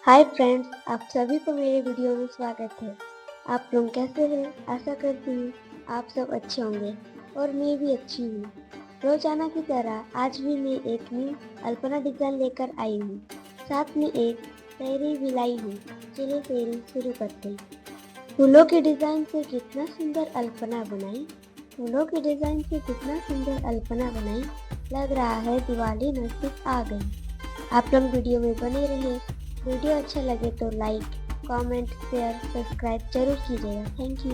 Hi friends, आप सभी को मेरे वीडियो में स्वागत है। आप लोग कैसे हैं? आशा करती हूँ आप सब अच्छे होंगे और मैं भी अच्छी हूँ। रोजाना की तरह आज भी मैं एक न्यू अल्पना डिज़ाइन लेकर आई हूँ। साथ में एक शायरी भी लाई हूँ। चलिए शायरी शुरू करते हैं। फूलों के डिज़ाइन से कितना सुंदर अल्पना बनाई, फूलों के डिज़ाइन से कितना सुंदर अल्पना बनाई, लग रहा है दिवाली नजदीक आ गई। आप लोग वीडियो में बने रहे। वीडियो अच्छा लगे तो लाइक, कमेंट, शेयर, सब्सक्राइब जरूर कीजिएगा। Thank you.